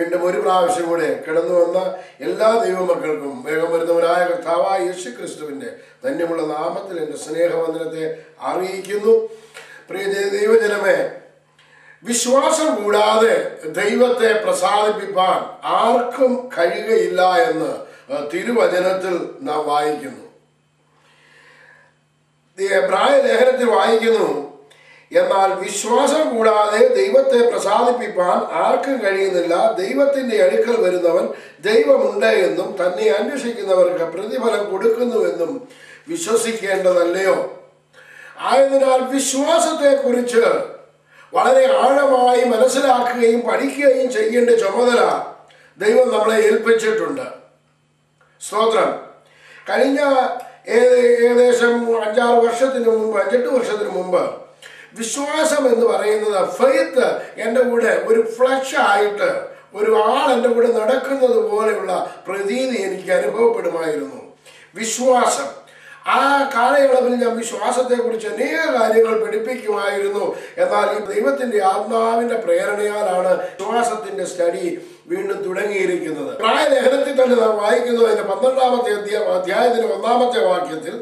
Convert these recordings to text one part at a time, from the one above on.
വീണ്ടും ഒരു പ്രാവശ്യം കൂടെ കടന്നു വന്ന എല്ലാ ദൈവമക്കൾക്കും വേഗം വരുന്നവനായ കർത്താവായ യേശു ക്രിസ്തുവിൻ്റെ ധന്യമുള്ള നാമത്തിൽ എൻ്റെ സ്നേഹവന്ദനത്തെ അറിയിക്കുന്നു. പ്രിയ ദൈവജനമേ, വിശ്വാസം കൂടാതെ ദൈവത്തെ പ്രസാദിപ്പിക്കാൻ ആർക്കും കഴിയുകയില്ല എന്ന് തിരുവചനത്തിൽ നാം വായിക്കുന്നു. എബ്രായ ലേഖനത്തിൽ വായിക്കുന്നു, എന്നാൽ വിശ്വാസം കൂടാതെ ദൈവത്തെ പ്രസാദിപ്പിക്കാൻ ആർക്കും കഴിയുന്നില്ല. ദൈവത്തിൻ്റെ അടുക്കൽ വരുന്നവൻ ദൈവമുണ്ട് എന്നും തന്നെ അന്വേഷിക്കുന്നവർക്ക് പ്രതിഫലം കൊടുക്കുന്നുവെന്നും വിശ്വസിക്കേണ്ടതല്ലയോ? ആയതിനാൽ വിശ്വാസത്തെക്കുറിച്ച് വളരെ ആഴമായി മനസ്സിലാക്കുകയും പഠിക്കുകയും ചെയ്യേണ്ട ചുമതല ദൈവം നമ്മളെ ഏൽപ്പിച്ചിട്ടുണ്ട്. സ്തോത്രം. കഴിഞ്ഞ ഏകദേശം 5-8 വർഷത്തിന് മുമ്പ് വിശ്വാസം എന്ന് പറയുന്നത് ഫെയ്ത്ത് എൻ്റെ കൂടെ ഒരു ഫ്ലഷ് ആയിട്ട് ഒരു ആൾ എൻ്റെ കൂടെ നടക്കുന്നത് പോലെയുള്ള പ്രതീതി എനിക്ക് അനുഭവപ്പെടുമായിരുന്നു. വിശ്വാസം, ആ കാലയളവിൽ ഞാൻ വിശ്വാസത്തെക്കുറിച്ച് അനേക കാര്യങ്ങൾ പഠിപ്പിക്കുമായിരുന്നു. എന്നാൽ ഈ ദൈവത്തിൻ്റെ ആത്മാവിൻ്റെ പ്രേരണയാലാണ് വിശ്വാസത്തിൻ്റെ സ്റ്റഡി വീണ്ടും തുടങ്ങിയിരിക്കുന്നത്. ലേഖനത്തിൽ തന്നെ നാം വായിക്കുന്നു, അതിൻ്റെ 12-ാമത്തെ അധ്യായത്തിൻ്റെ 1-ാമത്തെ വാക്യത്തിൽ,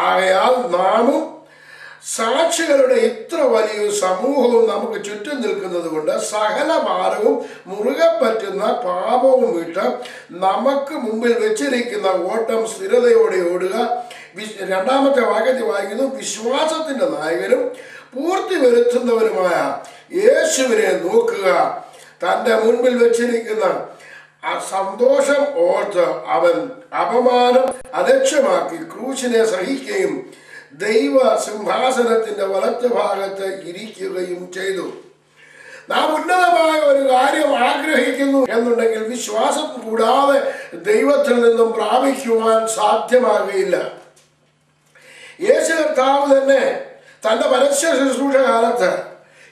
ആകയാൽ നാമും സാക്ഷികളുടെ ഇത്ര വലിയ സമൂഹവും നമുക്ക് ചുറ്റും നിൽക്കുന്നത് കൊണ്ട് സകല ഭാരവും മുറുകെ പറ്റുന്ന പാപവും വിട്ട് നമുക്ക് മുമ്പിൽ വെച്ചിരിക്കുന്ന ഓട്ടം സ്ഥിരതയോടെ ഓടുക. 2-ാമത്തെ വാക്യത്തിൽ വായിക്കുന്നു, വിശ്വാസത്തിൻ്റെ നായകനും പൂർത്തി വരുത്തുന്നവനുമായ യേശുവിനെ നോക്കുക. തൻ്റെ മുൻപിൽ വെച്ചിരിക്കുന്ന ആ സന്തോഷം ഓർത്ത് അവൻ അപമാനം അലക്ഷ്യമാക്കി ക്രൂശിനെ സഹിക്കുകയും ദൈവ സിംഹാസനത്തിന്റെ വലത്ത് ഭാഗത്ത് ഇരിക്കുകയും ചെയ്തു. നാം ഉന്നതമായ ഒരു കാര്യം ആഗ്രഹിക്കുന്നു എന്നുണ്ടെങ്കിൽ വിശ്വാസം കൂടാതെ ദൈവത്തിൽ നിന്നും പ്രാപിക്കുവാൻ സാധ്യമാകുകയില്ല. യേശു കർത്താവ് തന്നെ തൻ്റെ പരസ്യ ശുശ്രൂഷ കാലത്ത്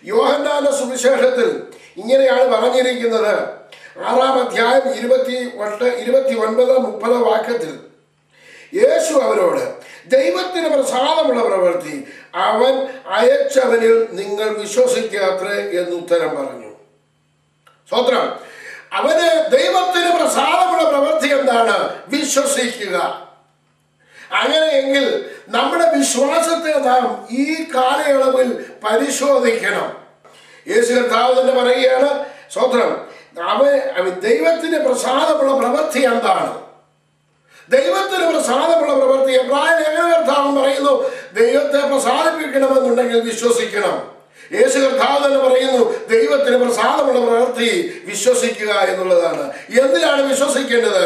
യോഹന്നാന്റെ സുവിശേഷത്തിൽ ഇങ്ങനെയാണ് പറഞ്ഞിരിക്കുന്നത്. 6-ാം അധ്യായം 29-30 വാക്യത്തിൽ യേശു അവരോട്, ദൈവത്തിന് പ്രസാദമുള്ള പ്രവൃത്തി അവൻ അയച്ചവനിൽ നിങ്ങൾ വിശ്വസിക്കാത്രേ എന്നുത്തരം പറഞ്ഞു. സ്തോത്രം. അവന് ദൈവത്തിന് പ്രസാദമുള്ള പ്രവൃത്തി എന്താണ്? വിശ്വസിക്കുക. അങ്ങനെയെങ്കിൽ നമ്മുടെ വിശ്വാസത്തെ നാം ഈ കാലയളവിൽ പരിശോധിക്കണം. യേശു കർത്താവ് തന്നെ പറയുകയാണ്, സ്തോത്രം, ദൈവത്തിന് പ്രസാദമുള്ള പ്രവൃത്തി എന്താണ്? ദൈവത്തിന് പ്രസാദമുള്ള പ്രവൃത്തി എബ്രായ ലേഖനകർത്താവ് പറയുന്നു, ദൈവത്തെ പ്രസാദിപ്പിക്കണമെന്നുണ്ടെങ്കിൽ വിശ്വസിക്കണം. യേശു കർത്താവ് തന്നെ പറയുന്നു, ദൈവത്തിന് പ്രസാദമുള്ള പ്രവൃത്തി വിശ്വസിക്കുക എന്നുള്ളതാണ്. എന്തിനാണ് വിശ്വസിക്കേണ്ടത്?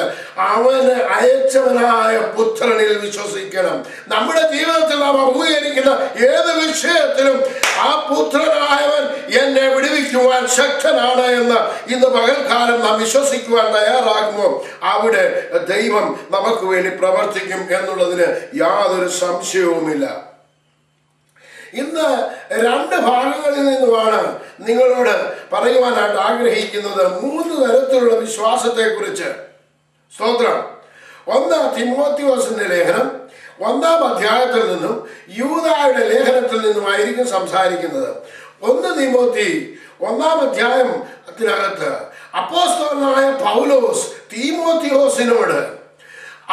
അവന് അയച്ചവനായ പുത്രനിൽ വിശ്വസിക്കണം. നമ്മുടെ ജീവിതത്തിൽ നാം അഭിമുഖീകരിക്കുന്ന ഏത് വിഷയത്തിലും ആ പുത്രനായവൻ എന്നെ വിടുവിക്കുവാൻ ശക്തനാണ് എന്ന് ഇന്ന് പകൽക്കാലം നാം വിശ്വസിക്കുവാൻ തയ്യാറാകുമ്പോൾ അവിടെ ദൈവം നമുക്ക് വേണ്ടി പ്രവർത്തിക്കും എന്നുള്ളതിന് യാതൊരു സംശയവുമില്ല. ഇന്ന് 2 ഭാഗങ്ങളിൽ നിന്നുമാണ് നിങ്ങളോട് പറയുവാനായിട്ട് ആഗ്രഹിക്കുന്നത് 3 തരത്തിലുള്ള വിശ്വാസത്തെക്കുറിച്ച്. സ്തോത്രം. 1 തിമോത്തിയോസിന്റെ ലേഖനം 1-ാം അധ്യായത്തിൽ നിന്നും യൂദായുടെ ലേഖനത്തിൽ നിന്നുമായിരിക്കും സംസാരിക്കുന്നത്. 1 തിമോത്തി 1-ാം അധ്യായത്തിനകത്ത് അപ്പോസ്തലനായ പൗലോസ് തീമോത്തിയോസിനോട്,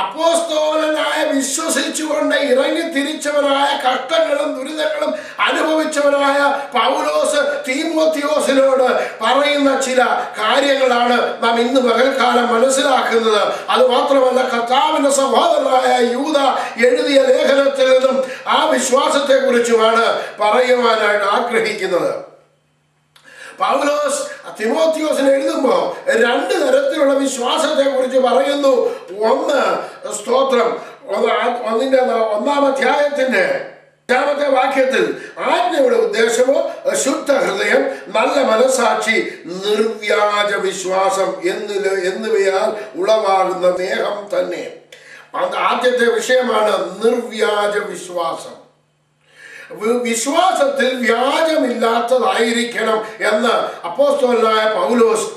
അപ്പോസ്തലനായ വിശ്വസിച്ചുകൊണ്ട് ഇറങ്ങി തിരിച്ചവനായ കഷ്ടങ്ങളും ദുരിതങ്ങളും അനുഭവിച്ചവനായ പൗലോസ് തീമോത്തിയോസിനോട് പറയുന്ന ചില കാര്യങ്ങളാണ് നാം ഇന്ന് പകൽക്കാലം മനസ്സിലാക്കുന്നത്. അതുമാത്രമല്ല, കർത്താവിന്റെ സഹോദരനായ യൂദ എഴുതിയ ലേഖനത്തിൽ നിന്നും ആ വിശ്വാസത്തെക്കുറിച്ചുമാണ് പറയുവാനായിട്ട് ആഗ്രഹിക്കുന്നത്. പൗലോസ് തിമോത്തിയോസിനെ എഴുതുമ്പോൾ 2 തരത്തിലുള്ള വിശ്വാസത്തെ കുറിച്ച് പറയുന്നു. 1, സ്തോത്രം, 1-ാം അധ്യായത്തിന്റെ 5-ാമത്തെ വാക്യത്തിൽ ആജ്ഞയുടെ ഉദ്ദേശമോ ശുദ്ധ ഹൃദയം, നല്ല മനസാക്ഷി, നിർവ്യാജ വിശ്വാസം എന്നിവയാൽ ഉളവാകുന്ന സ്നേഹം തന്നെ. ആദ്യത്തെ വിഷയമാണ് നിർവ്യാജ വിശ്വാസം. വിശ്വാസത്തിൽ വ്യാജമില്ലാത്തതായിരിക്കണം എന്ന് അപ്പോസ്തലനായ പൗലോസ്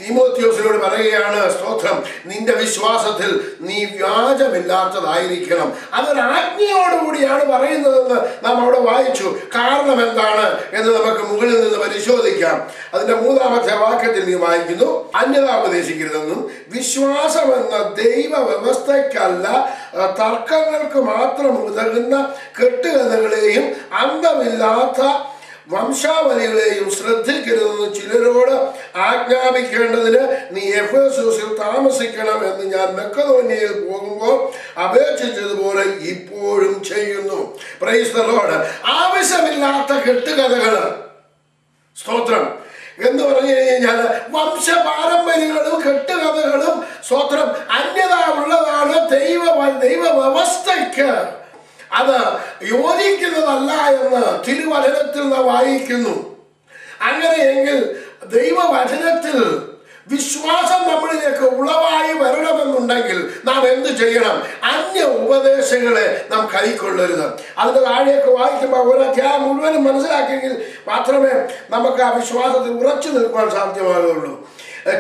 തീമോത്തിയോസിനോട് പറയുകയാണ്, സ്തോത്രം, നിന്റെ വിശ്വാസത്തിൽ നീ വ്യാജമില്ലാത്തതായിരിക്കണം. അതൊരു ആജ്ഞയോടുകൂടിയാണ് പറയുന്നതെന്ന് നാം അവിടെ വായിച്ചു. കാരണം എന്താണ് എന്ന് നമുക്ക് മുകളിൽ നിന്ന് പരിശോധിക്കാം. അതിന്റെ 3-ാമത്തെ വാക്യത്തിൽ നീ വായിക്കുന്നു, അന്യത ഉപദേശിക്കരുതെന്നും വിശ്വാസമെന്ന ദൈവ വ്യവസ്ഥയ്ക്കല്ല തർക്കങ്ങൾക്ക് മാത്രം ഉതകുന്ന കെട്ടുകഥകളെയും അന്തമില്ലാത്ത വംശാവലികളെയും ശ്രദ്ധിക്കരുതെന്ന് ചിലരോട് ആജ്ഞാപിക്കേണ്ടതിന് നീ എഫെസോസിൽ താമസിക്കണം എന്ന് ഞാൻ മക്കെദോന്യയിൽ പോകുമ്പോൾ അപേക്ഷിച്ചതുപോലെ ഇപ്പോഴും ചെയ്യുന്നു. Praise the Lord. ആവശ്യമില്ലാത്ത കെട്ടുകഥകൾ, സ്തോത്രം, എന്ന് പറഞ്ഞു കഴിഞ്ഞാൽ വംശപാരമ്പര്യങ്ങളും കെട്ടുകഥകളും, സ്തോത്രം, അന്യത ഉള്ളതാണ്. ദൈവ വ്യവസ്ഥയ്ക്ക് അത് യോജിക്കുന്നതല്ല എന്ന് തിരുവചനത്തിൽ നാം വായിക്കുന്നു. അങ്ങനെയെങ്കിൽ ദൈവവചനത്തിൽ വിശ്വാസം നമ്മളിലേക്ക് ഉളവായി വരണമെന്നുണ്ടെങ്കിൽ നാം എന്ത് ചെയ്യണം? അന്യ ഉപദേശങ്ങളെ നാം കൈക്കൊള്ളരുത്. അതിന്റെ താഴെയൊക്കെ വായിക്കുമ്പോൾ ഒരു അധ്യായം മുഴുവനും മനസ്സിലാക്കിയെങ്കിൽ മാത്രമേ നമുക്ക് ആ വിശ്വാസത്തിൽ ഉറച്ചു നിൽക്കുവാൻ സാധ്യമാകുള്ളൂ.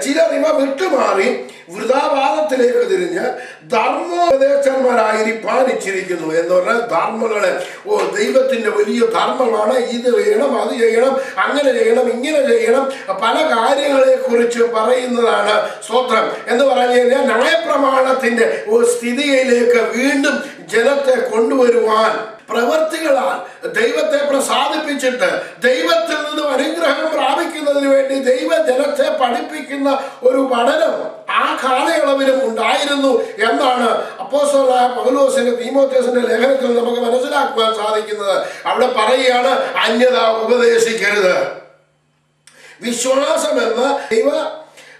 ചിലർ ഇവ വിട്ടുമാറി വൃഥാവാദത്തിലേക്ക് തിരിഞ്ഞ് ധർമ്മോപദേശന്മാരായിരിക്കാൻ ഇച്ചിരിക്കുന്നു. എന്ന് പറഞ്ഞാൽ ധർമ്മങ്ങളെ, ദൈവത്തിന്റെ വലിയ ധർമ്മമാണ്, ഇത് ചെയ്യണം, അത് ചെയ്യണം, അങ്ങനെ ചെയ്യണം, ഇങ്ങനെ ചെയ്യണം, പല കാര്യങ്ങളെ കുറിച്ച് പറയുന്നതാണ്. സ്തോത്രം. എന്ന് പറഞ്ഞു കഴിഞ്ഞാൽ ന്യായപ്രമാണത്തിന്റെ സ്ഥിതിയിലേക്ക് വീണ്ടും ജനത്തെ കൊണ്ടുവരുവാൻ പ്രവൃത്തികളാൽ ദൈവത്തെ പ്രസാദിപ്പിച്ചിട്ട് ദൈവത്തിൽ നിന്നും അനുഗ്രഹം പ്രാപിക്കുന്നതിന് വേണ്ടി ദൈവജനത്തെ പഠിപ്പിക്കുന്ന ഒരു പഠനം ആ കാലയളവിലും ഉണ്ടായിരുന്നു എന്നാണ് അപ്പോസ്തലനായ പൗലോസിന്റെ തീമോഥെയോസിന്റെ ലേഖനത്തിൽ നമുക്ക് മനസ്സിലാക്കുവാൻ സാധിക്കുന്നത്. അവിടെ പറയുകയാണ്, അന്യത ഉപദേശിക്കരുത്. വിശ്വാസമെന്ന ദൈവ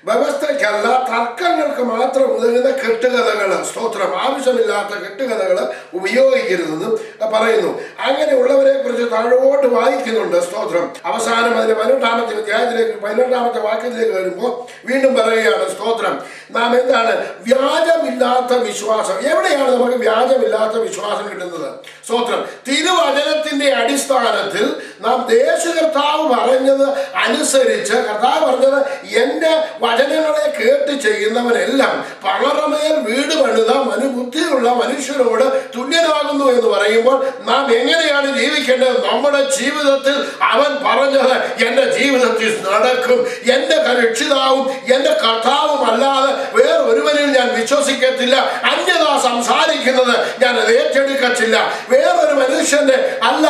വ്യവസ്ഥയ്ക്കല്ല തർക്കങ്ങൾക്ക് മാത്രം ഉതകുന്ന കെട്ടുകഥകൾ, സ്തോത്രം, ആവശ്യമില്ലാത്ത കെട്ടുകഥകൾ ഉപയോഗിക്കരുതെന്നും പറയുന്നു. അങ്ങനെയുള്ളവരെ കുറിച്ച് താഴോട്ട് വായിക്കുന്നുണ്ട്. സ്തോത്രം. അവസാനം അതിന്റെ 18-ാമത്തെ അധ്യായത്തിലേക്ക് 18-ാമത്തെ വാക്യത്തിലേക്ക് വരുമ്പോൾ വീണ്ടും പറയുകയാണ്, സ്തോത്രം, നാം എന്താണ്? വ്യാജമില്ലാത്ത വിശ്വാസം. എവിടെയാണ് നമുക്ക് വ്യാജമില്ലാത്ത വിശ്വാസം കിട്ടുന്നത്? സ്തോത്രം. തിരുവചനത്തിന്റെ അടിസ്ഥാനത്തിൽ നാം ദേശകർത്താവ് പറഞ്ഞത് അനുസരിച്ച്, കർത്താവ് പറഞ്ഞത്, എന്റെ വചനങ്ങളെ കേട്ട് ചെയ്യുന്നവനെല്ലാം പണറമേൽ വീട് പണിത ബുദ്ധിയുള്ള മനുഷ്യരോട് തുല്യനാകുന്നു എന്ന് പറയുമ്പോൾ നാം എങ്ങനെയാണ് ജീവിക്കേണ്ടത്? നമ്മുടെ ജീവിതത്തിൽ അവൻ പറഞ്ഞത് എന്റെ ജീവിതത്തിൽ നടക്കും. എന്റെ രക്ഷിതാവും എന്റെ കർത്താവും അല്ലാതെ വേറൊരുവനിൽ ഞാൻ വിശ്വസിക്കത്തില്ല. അന്യത സംസാരിക്കുന്നത് ഞാൻ ഏറ്റെടുക്കത്തില്ല. വേറൊരു മനുഷ്യന്റെ അല്ല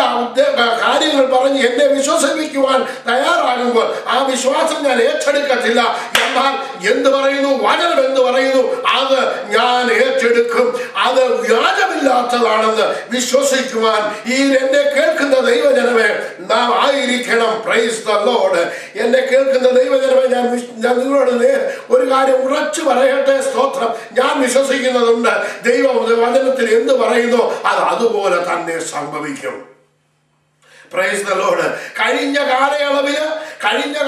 കാര്യങ്ങൾ പറഞ്ഞ് എന്നെ വിശ്വസിപ്പിക്കുവാൻ തയ്യാറാകുമ്പോൾ ആ വിശ്വാസം ഞാൻ ഏറ്റെടുക്കത്തില്ല. എന്നാൽ എന്ത് പറയുന്നു? വചനം എന്ത് പറയുന്നു? അത് ഞാൻ ഏറ്റെടുക്കും. അത് വ്യാജമില്ലാത്തതാണെന്ന് വിശ്വസിക്കുവാൻ ഈ എന്നെ കേൾക്കുന്ന ദൈവജനമേ നാം ആയിരിക്കണം. Praise the Lord. എന്നെ കേൾക്കുന്ന ദൈവജനമേ, ഞാൻ നിങ്ങളോട് ഒരു കാര്യം ഉറച്ചു പറയട്ടെ. സ്തോത്രം. ഞാൻ വിശ്വസിക്കുന്നതുണ്ട്. ദൈവവചനത്തിൽ എന്ത് പറയുന്നു അത് അതുപോലെ തന്നെ സംഭവിക്കും. Praise the Lord. കഴിഞ്ഞ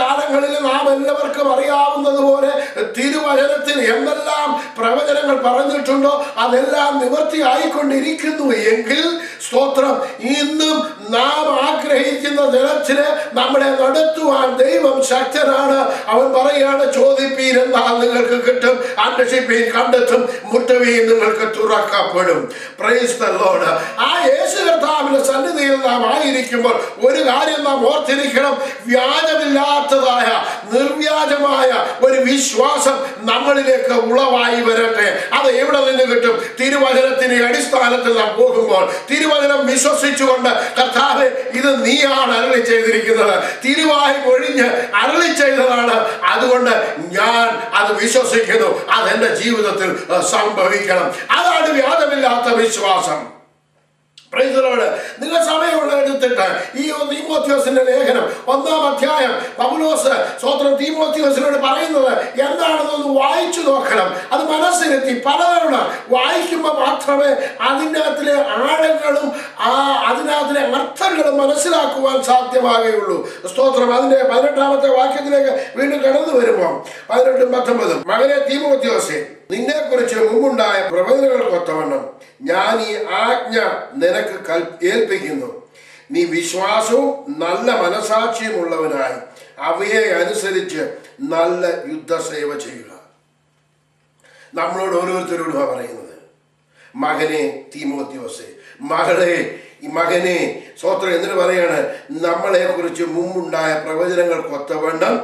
കാലങ്ങളിൽ നാം എല്ലാവർക്കും അറിയാവുന്നതുപോലെ തിരുവചനത്തിൽ എന്തെല്ലാം പ്രവചനങ്ങൾ പറഞ്ഞിട്ടുണ്ടോ അതെല്ലാം നിവൃത്തിയായിക്കൊണ്ടിരിക്കുന്നു എങ്കിൽ, സ്തോത്രം, ഇന്നും നാം ആഗ്രഹിക്കുന്ന ജനത്തിനെ നമ്മളെ നടത്തുവാൻ ദൈവം ശക്തനാണ്. അവൻ പറയുകയാണ്, ചോദിപ്പീൻ എന്നാൽ നിങ്ങൾക്ക് കിട്ടും, അന്വേഷിപ്പീൻ കണ്ടെത്തും, മുട്ടുവീൻ നിങ്ങൾക്ക് തുറക്കപ്പെടും. Praise the Lord. ആ യേശു കർത്താവിന്റെ സന്നിധിയിൽ നാം ആയിരിക്കുമ്പോൾ ഒരു കാര്യം നാം ഓർത്തിരിക്കണം. വ്യാജമില്ലാത്തതായ നിർവ്യാജമായ ഒരു വിശ്വാസം നമ്മളിലേക്ക് ഉളവായി വരട്ടെ. അത് എവിടെ നിന്ന് കിട്ടും? തിരുവചനത്തിന്റെ അടിസ്ഥാനത്തിൽ നാം പോകുമ്പോൾ തിരുവചനം വിശ്വസിച്ചുകൊണ്ട്, കർത്താവേ, ഇത് നീയാണ് അരുളി ചെയ്തിരിക്കുന്നത്, തിരുവായി ഒഴിഞ്ഞ് അരുളി ചെയ്തതാണ്, അതുകൊണ്ട് ഞാൻ അത് വിശ്വസിക്കുന്നു, അതെന്റെ ജീവിതത്തിൽ സംഭവിക്കണം. അതാണ് വ്യാജമില്ലാത്ത വിശ്വാസം. നിങ്ങൾ സമയമുള്ള എടുത്തിട്ട് ഈ തീമോഥെയോസിന്റെ ലേഖനം 1-ാം അധ്യായം പൗലോസ് സ്തോത്രം തീമോഥെയോസിനോട് പറയുന്നത് എന്താണെന്നൊന്ന് വായിച്ചു നോക്കണം. അത് മനസ്സിലെത്തി പലതവണ വായിക്കുമ്പോൾ മാത്രമേ അതിനകത്തിലെ ആഴങ്ങളും അതിനകത്തിലെ അർത്ഥങ്ങളും മനസ്സിലാക്കുവാൻ സാധ്യമാകുകയുള്ളൂ. സ്തോത്രം. അതിന്റെ 18-ാമത്തെ വാക്യത്തിലേക്ക് വീണ്ടും കടന്നു വരുമ്പോൾ 18-19, മകനെ തീമോഥെയോസേ, നിന്നെ കുറിച്ച് മുമ്പുണ്ടായ പ്രവചനങ്ങൾക്കൊത്തവണ്ണം ഞാൻ ഈ ആജ്ഞ നിനക്ക് ഏൽപ്പിക്കുന്നു. നീ വിശ്വാസവും നല്ല മനസാക്ഷിയും ഉള്ളവനായി അവയെ അനുസരിച്ച് നല്ല യുദ്ധസേവ ചെയ്യുക. നമ്മളോട് ഓരോരുത്തരോടും പറയുന്നത്, മകനെ തീമോത്തിയോസേ, മകനെ സ്തോത്രം എന്നിട്ട് പറയാണ്, നമ്മളെ കുറിച്ച് മുമ്പുണ്ടായ പ്രവചനങ്ങൾക്കൊത്തവണ്ണം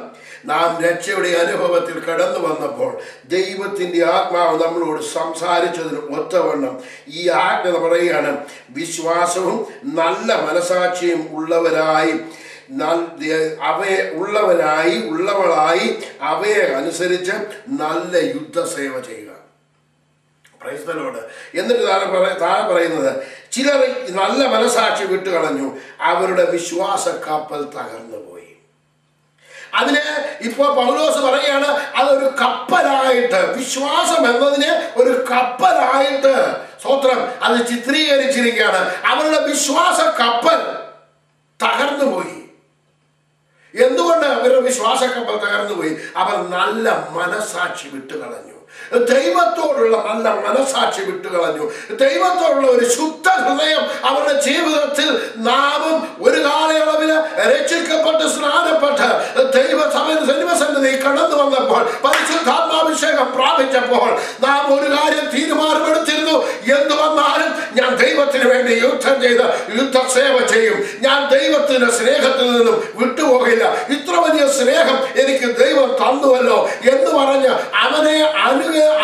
നാം രക്ഷയുടെ അനുഭവത്തിൽ കടന്നു വന്നപ്പോൾ ദൈവത്തിൻ്റെ ആത്മാവ് നമ്മളോട് സംസാരിച്ചതിന് ഒത്തവണ്ണം ഈ ആജ്ഞ പറയുകയാണ്, വിശ്വാസവും നല്ല മനസാക്ഷിയും ഉള്ളവരായി ഉള്ളവളായി അവയെ അനുസരിച്ച് നല്ല യുദ്ധസേവ ചെയ്യുക. Praise the Lord. എന്നിട്ട് താഴെ പറയുന്നത്, ചിലർ നല്ല മനസാക്ഷി വിട്ടുകളഞ്ഞു, അവരുടെ വിശ്വാസ കപ്പൽ തകർന്നു പോയി. അതിന് ഇപ്പോൾ പൗലോസ് പറയുകയാണ്, അതൊരു കപ്പലായിട്ട്, വിശ്വാസം എന്നതിന് ഒരു കപ്പലായിട്ട് സ്തോത്രം അത് ചിത്രീകരിച്ചിരിക്കുകയാണ്. അവരുടെ വിശ്വാസ കപ്പൽ തകർന്നു പോയി. എന്തുകൊണ്ട് അവരുടെ വിശ്വാസ കപ്പൽ തകർന്നു പോയി? അവർ നല്ല മനസാക്ഷി വിട്ടുകളഞ്ഞു. ദൈവത്തോടുള്ള നല്ല മനസാക്ഷി വിട്ടുകളഞ്ഞു. ദൈവത്തോടുള്ള ഒരു ശുദ്ധ ഹൃദയം അവരുടെ ജീവിതത്തിൽ നാമും ഒരു കാലയളവില് രക്ഷിക്കപ്പെട്ട് സ്നാനപ്പെട്ട് ദൈവസന്നിധി കടന്നു വന്നപ്പോൾ, പരിശുദ്ധാത്മാഭിഷേകം പ്രാപിച്ചപ്പോൾ നാം ഒരു കാര്യം തീരുമാനമെടുത്തിരുന്നു, എന്തു വന്നാലും ഞാൻ ദൈവത്തിന് വേണ്ടി യുദ്ധം ചെയ്ത് യുദ്ധസേവ ചെയ്യും. ഞാൻ ദൈവത്തിന്റെ സ്നേഹത്തിൽ നിന്നും വിട്ടുപോകില്ല. ഇത്ര വലിയ സ്നേഹം എനിക്ക് ദൈവം തന്നുവല്ലോ എന്ന് പറഞ്ഞ് അവനെ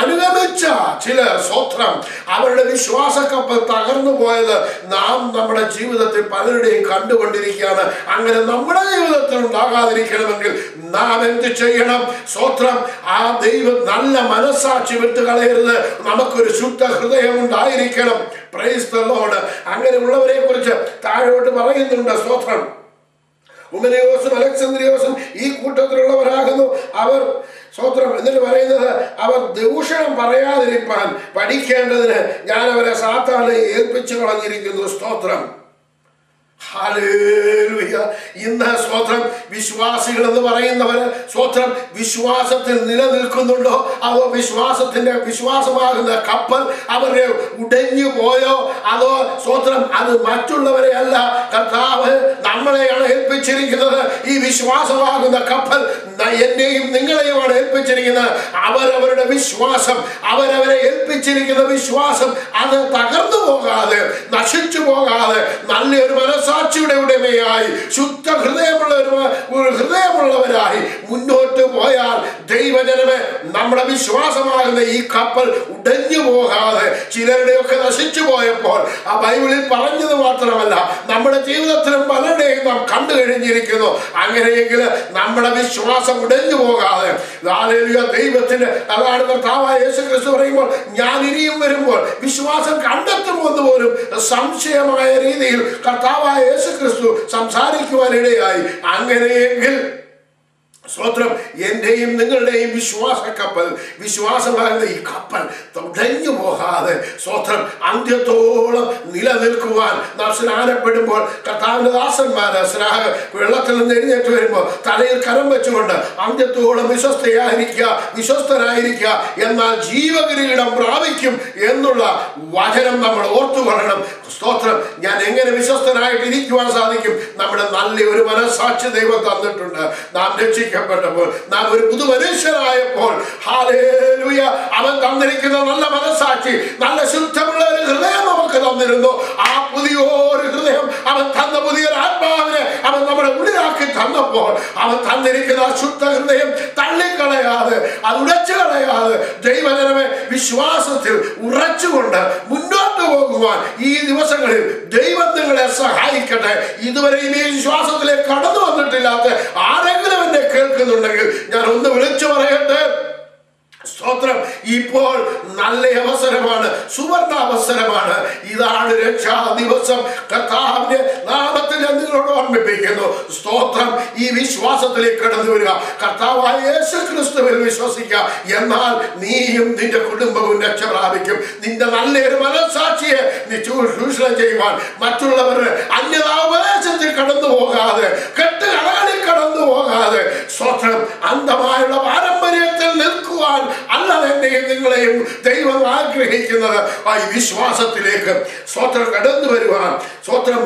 അനുഗമിച്ച ചിലർ സ്തോത്രം അവരുടെ വിശ്വാസ കപ്പൽ തകർന്നു പോയത് നാം നമ്മുടെ ജീവിതത്തിൽ പലരുടെയും കണ്ടുകൊണ്ടിരിക്കുകയാണ്. അങ്ങനെ നമ്മുടെ ജീവിതത്തിൽ ഉണ്ടാകാതിരിക്കണമെങ്കിൽ നാം എന്ത് ചെയ്യണം? സ്തോത്രം ആ ദൈവം നല്ല മനസാക്ഷി വിട്ടുകളയരുത്. നമുക്കൊരു ശുദ്ധ ഹൃദയം ഉണ്ടായിരിക്കണം. Praise the Lord. അങ്ങനെയുള്ളവരെ കുറിച്ച് താഴോട്ട് പറയുന്നുണ്ട്. സ്തോത്രം ഉമനയോസും അലക്സാന്ദ്രിയോസും ഈ കൂട്ടത്തിലുള്ളവരാകുന്നു. അവർ സ്തോത്രം എന്നിട്ട് പറയുന്നത്, അവർ ദൂഷണം പറയാതിരിക്കാൻ പഠിക്കേണ്ടതിന് ഞാൻ അവരെ സാത്താനെ ഏൽപ്പിച്ചു കളഞ്ഞിരിക്കുന്നു. സ്തോത്രം. ഹല്ലേലൂയ. ഇന്ന് സ്തോത്രം വിശ്വാസികൾ എന്ന് പറയുന്നവര് സ്തോത്രം വിശ്വാസത്തിൽ നിലനിൽക്കുന്നുണ്ടോ? അതോ വിശ്വാസമാകുന്ന കപ്പൽ അവരെ ഉടഞ്ഞു പോയോ? അതോ സ്തോത്രം അത് മറ്റുള്ളവരെ അല്ല, കർത്താവ് നമ്മളെയാണ് ഏൽപ്പിച്ചിരിക്കുന്നത്. ഈ വിശ്വാസമാകുന്ന കപ്പൽ എന്നെയും നിങ്ങളെയുമാണ് ഏൽപ്പിച്ചിരിക്കുന്നത്. അവരവരുടെ വിശ്വാസം, അവരവരെ ഏൽപ്പിച്ചിരിക്കുന്ന വിശ്വാസം അത് തകർന്നു പോകാതെ, നശിച്ചു പോകാതെ നല്ലൊരു മനസാക്ഷിയുടെ ഉടമയായി ശുദ്ധ ഹൃദയമുള്ളവരായി മുന്നോട്ട് പോയാൽ ദൈവജനമേ, നമ്മുടെ വിശ്വാസമാകുന്ന ഈ കപ്പൽ ഉടഞ്ഞു പോകാതെ, ചിലരുടെയൊക്കെ നശിച്ചു പോയപ്പോൾ ആ ബൈബിളിൽ പറഞ്ഞത് മാത്രമല്ല നമ്മുടെ ജീവിതത്തിലും പലരുടെയും നാം കണ്ടു കഴിഞ്ഞിരിക്കുന്നു. അങ്ങനെയെങ്കിൽ നമ്മുടെ വിശ്വാസം ഉടഞ്ഞു പോകാതെ ദൈവത്തിന്, അതാണ് കർത്താവായ യേശുക്രിസ്തു പറയുമ്പോൾ, ഞാൻ ഇനിയും വരുമ്പോൾ വിശ്വാസം കണ്ടെത്തുമെന്ന് പോലും സംശയമായ രീതിയിൽ കർത്താവായ യേശുക്രിസ്തു സംസാരിക്കുവാനിടയായി. അങ്ങനെയെങ്കിൽ സ്തോത്രം എന്റെയും നിങ്ങളുടെയും വിശ്വാസ കപ്പൽ, വിശ്വാസമാകുന്ന ഈ കപ്പൽ ഉടഞ്ഞു പോകാതെ സ്തോത്രം അന്ത്യത്തോളം നിലനിൽക്കുവാൻ നാം സ്നാനപ്പെടുമ്പോൾ കർത്താവിന്റെ ദാസന്മാര് വെള്ളത്തിൽ നിന്ന് എഴുന്നേറ്റ് വരുമ്പോൾ തലയിൽ കരം വെച്ചുകൊണ്ട് അന്ത്യത്തോളം വിശ്വസ്തനായിരിക്കുക, എന്നാൽ ജീവകിരീടം പ്രാപിക്കും എന്നുള്ള വചനം നമ്മൾ ഓർത്തുകൊള്ളണം. സ്തോത്രം. ഞാൻ എങ്ങനെ വിശ്വസ്തനായിട്ട് ഇരിക്കുവാൻ സാധിക്കും? നമ്മുടെ നല്ല ഒരു മനസാക്ഷി ദൈവം തന്നിട്ടുണ്ട്. നാം രക്ഷിക്കപ്പെട്ടപ്പോൾ, നാം ഒരു പുതു മനുഷ്യരായപ്പോൾ, ഹല്ലേലൂയ, അവൻ തന്നിരിക്കുന്ന നല്ല മനസാക്ഷി, നല്ല ശുദ്ധമുള്ള ഒരു ഹൃദയം നമുക്ക് തന്നിരുന്നു. ആ പുതിയൊരു ഹൃദയം അവൻ തന്ന പുതിയൊരു ആത്മാവിനെ അവൻ നമ്മുടെ ഉള്ളിലാക്കി തന്നപ്പോൾ, അവൻ തന്നിരിക്കുന്ന ശുദ്ധ ഹൃദയം തള്ളിക്കളയാതെ, അത് ഉടച്ചു കളയാതെ ദൈവജനമേ വിശ്വാസത്തിൽ ഉറച്ചുകൊണ്ട് മുന്നോട്ട് പോകുവാൻ ഈ ദിവസങ്ങളിൽ ദൈവം നിങ്ങളെ സഹായിക്കട്ടെ. ഇതുവരെയും ഈ വിശ്വാസത്തിലേക്ക് കടന്നു വന്നിട്ടില്ലാത്ത ആരെങ്കിലും എന്നെ കേൾക്കുന്നുണ്ടെങ്കിൽ ഞാൻ ഒന്ന് വിളിച്ചു പറയട്ടെ. സ്തോത്രം. ഇപ്പോൾ നല്ല അവസരമാണ്, സുവർണ അവസരമാണ്. ഇതാണ് രക്ഷാ ദിവസം. കർത്താവിന്റെ നാമത്തിൽ ഞാൻ നിങ്ങളോട് ഓർമ്മിപ്പിക്കുന്നു. സ്തോത്രം. ഈ വിശ്വാസത്തിലേക്ക് കടന്നു വരിക, കർത്താവായ യേശുക്രിസ്തുവിൽ വിശ്വസിക്കുക. എന്നാൽ നീയും നിന്റെ കുടുംബവും രക്ഷ പ്രാപിക്കും. നിന്റെ നല്ലൊരു മനസാക്ഷിയെ നീ ചൂഷണം ചെയ്യുവാൻ, മറ്റുള്ളവരുടെ അന്യതാപദേശത്തിൽ കടന്നു പോകാതെ, കെട്ടുകളകളിൽ കടന്നു പോകാതെ, സ്തോത്രം അന്ധമായുള്ള പാരമ്പര്യത്തിൽ നിൽക്കുവാൻ അല്ലാതെ എന്നെയും നിങ്ങളെയും ദൈവം ആഗ്രഹിക്കുന്നത് ആ വിശ്വാസത്തിലേക്ക് സ്തോത്രം കടന്നു വരുവാൻ. സ്തോത്രം.